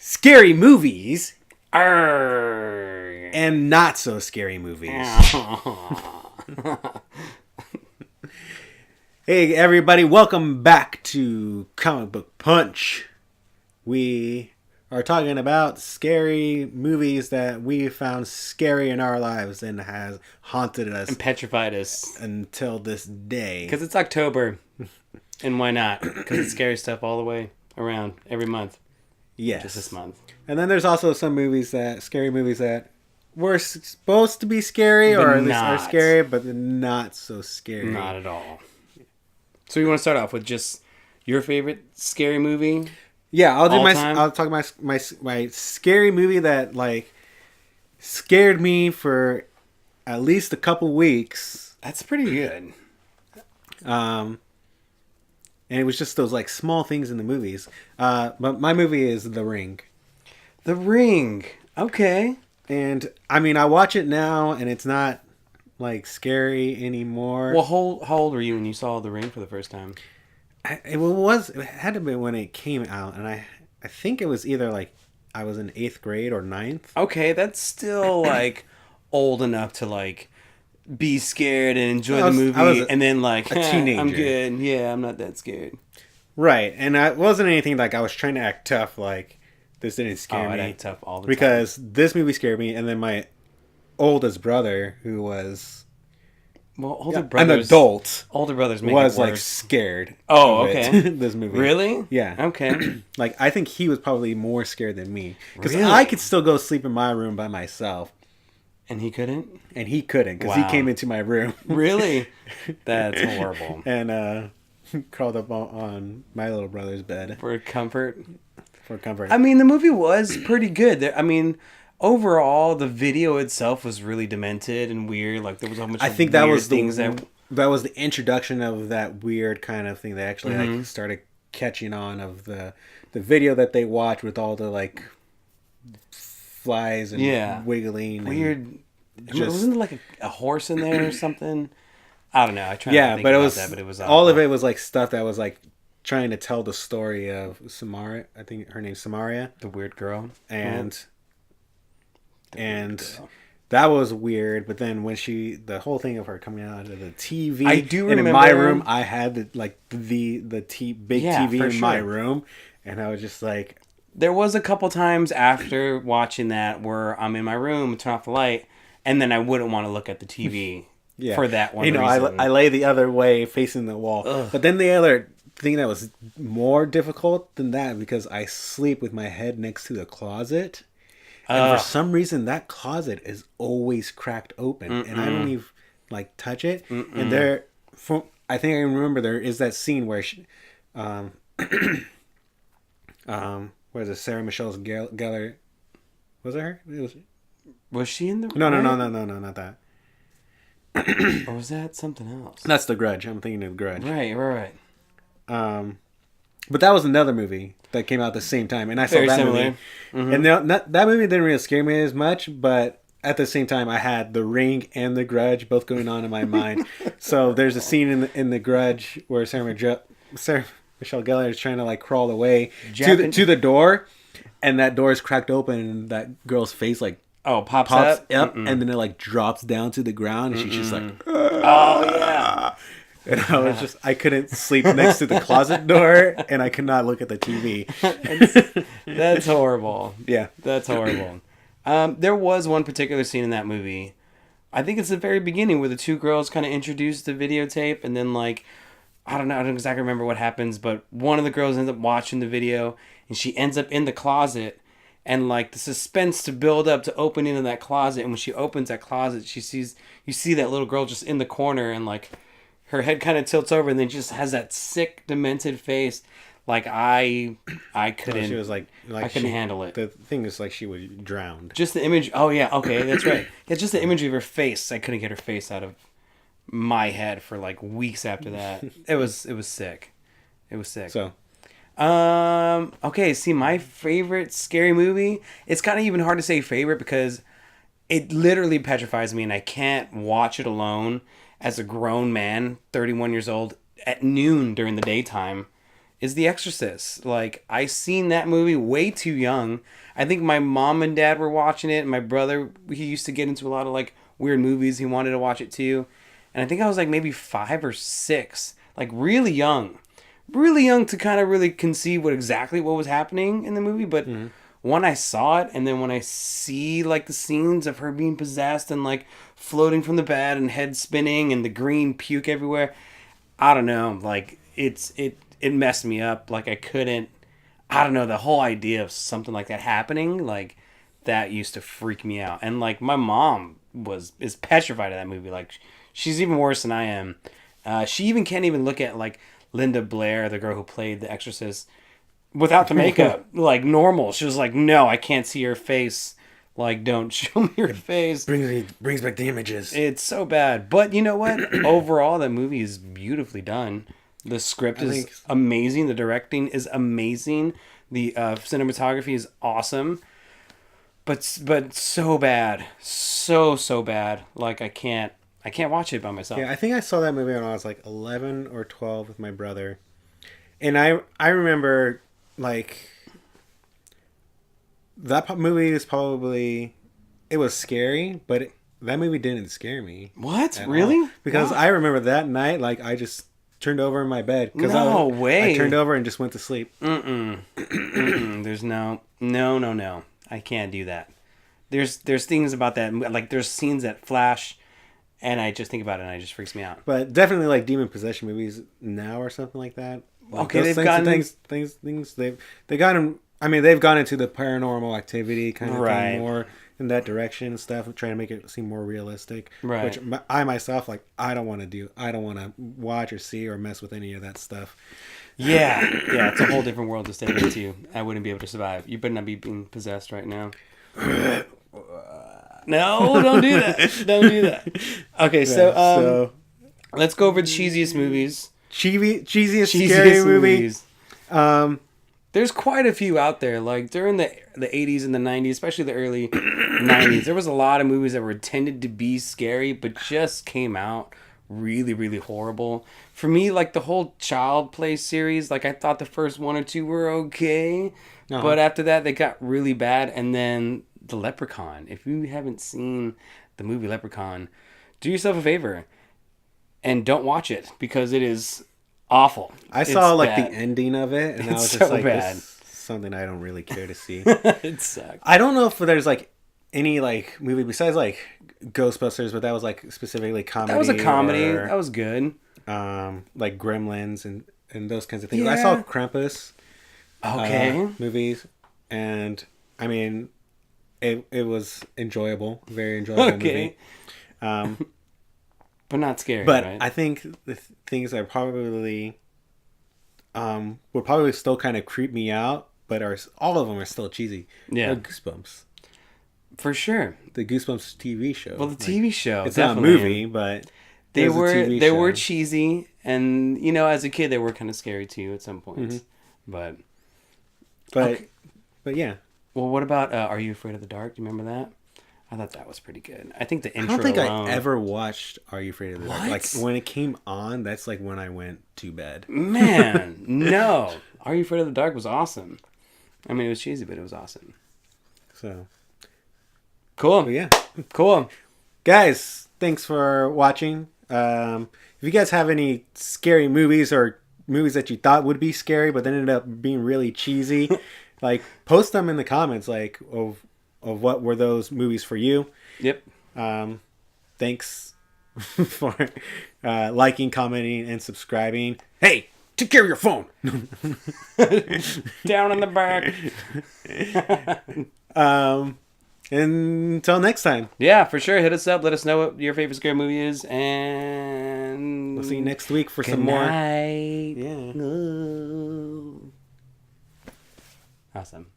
scary movies Arr. and not so scary movies. Hey everybody, welcome back to Comic Book Punch. We are talking about scary movies that we found scary in our lives and has haunted us And petrified us. until this day. Because it's October. And why not? Because it's scary stuff all the way around every month. Yes. Just this month. And then there's also some scary movies that were supposed to be scary, But or at least not. are scary, but they're not so scary. Not at all. So you want to start off with just your favorite scary movie? Yeah, I'll do All-time? I'll talk my scary movie that like scared me for at least a couple weeks. That's pretty good. And it was just those like small things in the movies. But my movie is The Ring. The Ring. Okay. And I mean, I watch it now and it's not like scary anymore. Well, how old were you when you saw The Ring for the first time? It had to be when it came out, and I think it was either like I was in 8th grade or 9th. Okay, that's still like old enough to like be scared and enjoy the movie, and then like a teenager. I'm good. Yeah, I'm not that scared. Right, and it wasn't anything like I was trying to act tough. Like this didn't scare me. I'd act tough all the time because this movie scared me, and then my oldest brother, who was an adult, older brothers make was it worse. like scared. Oh, of it, okay. this movie, Really? Yeah. Okay. Like I think he was probably more scared than me because Really? I could still go sleep in my room by myself. And he couldn't? And he couldn't because Wow. he came into my room. Really? That's horrible. And crawled up on my little brother's bed. For comfort? For comfort. I mean, the movie was pretty good. I mean, overall, the video itself was really demented and weird. Like, there was a whole bunch of think that weird was things that was the introduction of that weird kind of thing. They actually like started catching on of the video that they watched with all the like flies and wiggling. Weird. Just, wasn't there like a horse in there or something? I don't know. I tried to think but about that, but it was all awful. of it was like stuff that was like trying to tell the story of Samaria. I think her name's Samaria, the weird girl, and that was weird. But then when the whole thing of her coming out of the TV, I do and remember in my room, I had the big TV in my sure. room, and I was just like, there was a couple times after watching that where I'm in my room, turn off the light, and then I wouldn't want to look at the TV. yeah, for that one reason. I lay the other way facing the wall. Ugh. But then the other thing that was more difficult than that, because I sleep with my head next to the closet, and for some reason that closet is always cracked open, and I don't even like touch it. And I think I remember there is that scene where where is it? Sarah Michelle Gellar, was it her? Was she in the? No, not that. Or was that something else? That's The Grudge. I'm thinking of Grudge. Right. But that was another movie that came out at the same time, and I saw Very that similar. movie. Mm-hmm. And that movie didn't really scare me as much, but at the same time, I had The Ring and The Grudge both going on in my mind. So there's a scene in the Grudge where Sarah Michelle Gellar is trying to like crawl away to the door, and that door is cracked open, and that girl's face like pops up, Mm-mm. and then it like drops down to the ground, and she's just like, oh yeah. and I couldn't sleep next to the closet door, and I could not look at the TV. That's horrible. Yeah, that's horrible. There was one particular scene in that movie. I think it's the very beginning where the two girls kind of introduce the videotape, and then like, I don't exactly remember what happens, but one of the girls ends up watching the video, and she ends up in the closet. And like the suspense to build up to open into that closet, and when she opens that closet, you see that little girl just in the corner, and like her head kind of tilts over, and then just has that sick, demented face. Like I couldn't. She was like I couldn't handle it. The thing is like she was drowned. Just the image. Oh yeah, okay, that's right. It's just the image of her face. I couldn't get her face out of my head for like weeks after that. It was sick. It was sick. So. Okay, see, my favorite scary movie, it's kind of even hard to say favorite because it literally petrifies me and I can't watch it alone as a grown man, 31 years old, at noon during the daytime. is The Exorcist. Like, I seen that movie way too young. I think my mom and dad were watching it. And my brother, he used to get into a lot of like weird movies. He wanted to watch it too. And I think I was like maybe 5 or 6, like really young to kind of really conceive what was happening in the movie. But when I saw it, and then when I see like the scenes of her being possessed and like floating from the bed and head spinning and the green puke everywhere, I don't know, like it messed me up. Like I don't know, the whole idea of something like that happening, like that used to freak me out. And like my mom is petrified of that movie. Like she's even worse than I am. She even can't even look at like Linda Blair, the girl who played the Exorcist, without the makeup, like normal. She was like, no, I can't see your face. Like, don't show me your face. Brings back the images. It's so bad. But you know what? Overall, that movie is beautifully done. The script is amazing. The directing is amazing. The cinematography is awesome. But so bad. So bad. Like, I can't watch it by myself. Yeah, I think I saw that movie when I was like 11 or 12 with my brother. And I remember, like, that movie is probably, it was scary, but that movie didn't scare me. What? Really? All. Because I remember that night, like, I just turned over in my bed. No way. I turned over and just went to sleep. There's no. I can't do that. There's things about that, like, there's scenes that flash, and I just think about it, and it just freaks me out. But definitely, like, demon possession movies now or something like that. Like, okay, they've gotten things they've gotten. I mean, they've gone into the paranormal activity kind of thing more in that direction and stuff, trying to make it seem more realistic. Right. Which I myself, like, I don't want to do. I don't want to watch or see or mess with any of that stuff. Yeah, it's a whole different world to step into. I wouldn't be able to survive. You better not be being possessed right now. No, don't do that. Don't do that. Okay, so let's go over the cheesiest movies. Cheesiest scary movies. There's quite a few out there. Like during the 80s and the 90s, especially the early 90s, there was a lot of movies that were intended to be scary, but just came out really, really horrible. For me, like the whole Child Play series, like I thought the first 1 or 2 were okay, but after that they got really bad. And then the Leprechaun. If you haven't seen the movie Leprechaun, do yourself a favor and don't watch it because it is awful. I saw like the ending of it, and I was just like, bad. This is something I don't really care to see. It sucks. I don't know if there's like any like movie besides like Ghostbusters, but that was like specifically comedy. That was a comedy. That was good. Like Gremlins and those kinds of things. Yeah. I saw Krampus. Okay. Movies, and I mean, it was enjoyable, very enjoyable movie. But not scary. But right? I think the things that probably would probably still kind of creep me out, but all of them are still cheesy. Yeah, Goosebumps. For sure. The Goosebumps TV show. Well, the TV show. It's not a movie, but they were cheesy, and you know, as a kid, they were kind of scary too at some points. Mm-hmm. But yeah. Well, what about Are You Afraid of the Dark? Do you remember that? I thought that was pretty good. I think the intro. I don't think I ever watched Are You Afraid of the Dark? Like when it came on, that's like when I went to bed. Man, no. Are You Afraid of the Dark was awesome. I mean, it was cheesy, but it was awesome. So cool. But yeah, cool. Guys, thanks for watching. If you guys have any scary movies or movies that you thought would be scary but then ended up being really cheesy, like post them in the comments, like of what were those movies for you. Yep. Thanks for liking, commenting, and subscribing. Hey, take care of your phone. Down in the back. Until next time. Yeah, for sure. Hit us up. Let us know what your favorite scary movie is, and we'll see you next week for some more. Good night. Yeah. Ooh. Awesome.